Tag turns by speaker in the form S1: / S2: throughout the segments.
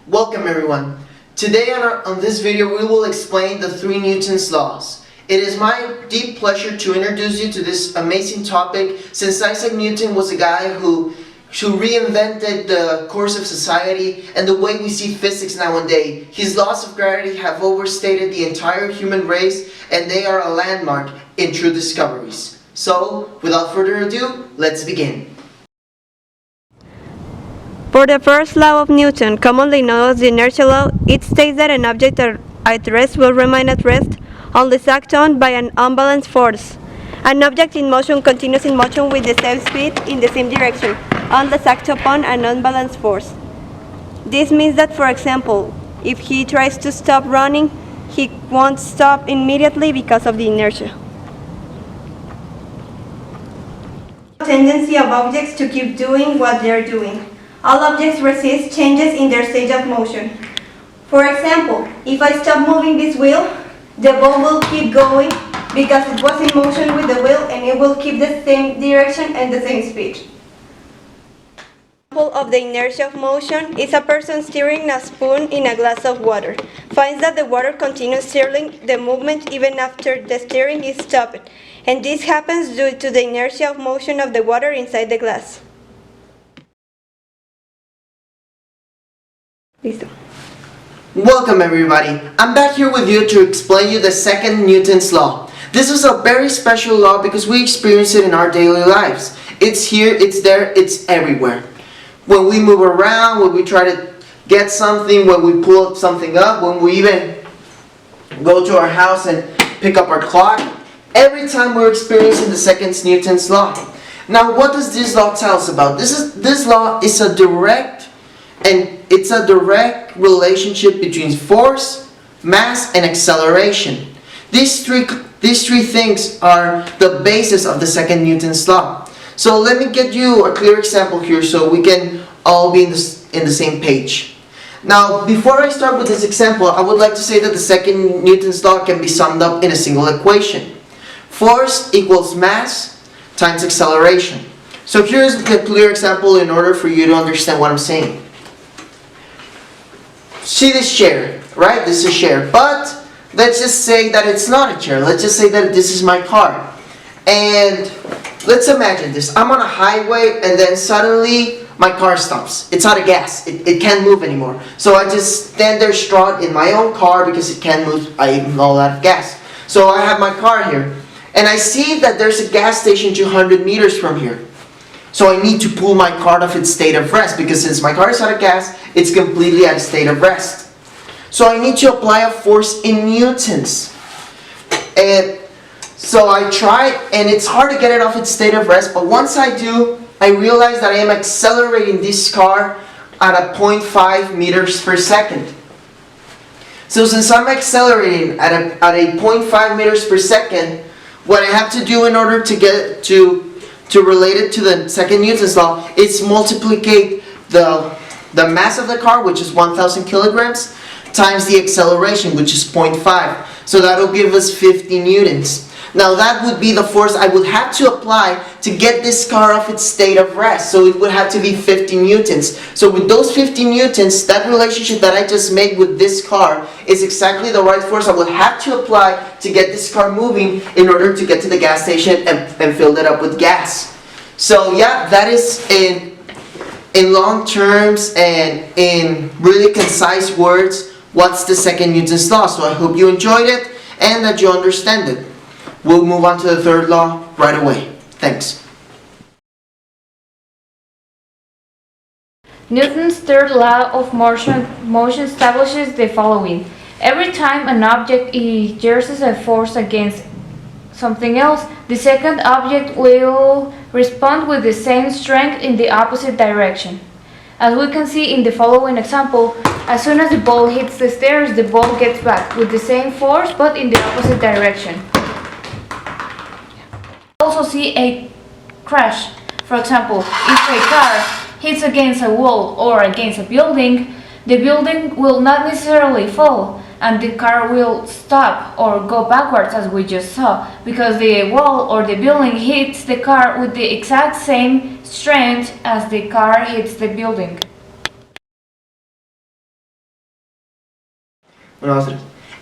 S1: Welcome everyone. Today on this video we will explain the 3 Newton's laws. It is my deep pleasure to introduce you to this amazing topic since Isaac Newton was a guy who reinvented the course of society and the way we see physics nowadays. His laws of gravity have overstated the entire human race and they are a landmark in true discoveries. So, without further ado, let's begin.
S2: For the first law of Newton, commonly known as the inertia law, it states that an object at rest will remain at rest unless acted on by an unbalanced force. An object in motion continues in motion with the same speed in the same direction unless acted upon an unbalanced force. This means that, for example, if he tries to stop running, he won't stop immediately because of the inertia. Tendency of objects to keep doing what they are doing. All objects resist changes in their state of motion. For example, if I stop moving this wheel, the ball will keep going because it was in motion with the wheel and it will keep the same direction and the same speed. Example of the inertia of motion is a person stirring a spoon in a glass of water. Finds that the water continues stirring the movement even after the stirring is stopped, and this happens due to the inertia of motion of the water inside the glass. Listo.
S1: Welcome everybody. I'm back here with you to explain you the second Newton's law. This is a very special law because we experience it in our daily lives. It's here, it's there, it's everywhere. When we move around, when we try to get something, when we pull something up, when we even go to our house and pick up our clock, every time we're experiencing the second Newton's law. Now what does this law tell us about? This law is a direct relationship between force, mass, and acceleration. These three things are the basis of the second Newton's law. So let me get you a clear example here so we can all be in the same page. Now, before I start with this example, I would like to say that the second Newton's law can be summed up in a single equation. Force equals mass times acceleration. So here's a clear example in order for you to understand what I'm saying. See this chair, right? This is a chair, but let's just say that it's not a chair. Let's just say that this is my car. And let's imagine this. I'm on a highway and then suddenly my car stops. It's out of gas. It can't move anymore. So I just stand there strut in my own car because it can't move. I'm all out of gas. So I have my car here. And I see that there's a gas station 200 meters from here. So I need to pull my car off its state of rest because since my car is out of gas, it's completely at a state of rest. So I need to apply a force in newtons. And so I try, and it's hard to get it off its state of rest, but once I do, I realize that I am accelerating this car at a 0.5 meters per second. So since I'm accelerating at a 0.5 meters per second, what I have to do in order to get to relate it to the second Newton's law is multiplicate the mass of the car, which is 1,000 kilograms, times the acceleration, which is 0.5. So that will give us 50 newtons. Now that would be the force I would have to apply to get this car off its state of rest. So it would have to be 50 newtons. So with those 50 newtons, that relationship that I just made with this car is exactly the right force I would have to apply to get this car moving in order to get to the gas station and fill it up with gas. So yeah, that is in long terms and in really concise words, what's the second Newton's law. So I hope you enjoyed it and that you understand it. We'll move on to the third law right away. Thanks.
S3: Newton's third law of motion establishes the following. Every time an object exerts a force against something else, the second object will respond with the same strength in the opposite direction. As we can see in the following example, as soon as the ball hits the stairs, the ball gets back with the same force but in the opposite direction. Also see a crash. For example, if a car hits against a wall or against a building, the building will not necessarily fall and the car will stop or go backwards as we just saw because the wall or the building hits the car with the exact same strength as the car hits the building.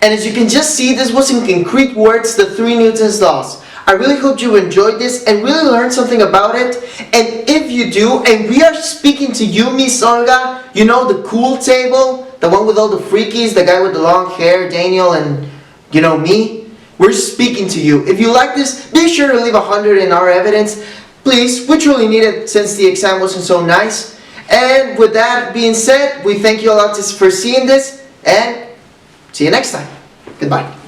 S1: And as you can just see, this was in concrete words, the 3 Newton's laws. I really hope you enjoyed this and really learned something about it. And if you do, and we are speaking to you, Miss Olga, you know, the cool table, the one with all the freakies, the guy with the long hair, Daniel, and you know me, we're speaking to you. If you like this, be sure to leave 100 in our evidence. Please, we truly need it since the exam wasn't so nice. And with that being said, we thank you a lot for seeing this, and see you next time. Goodbye.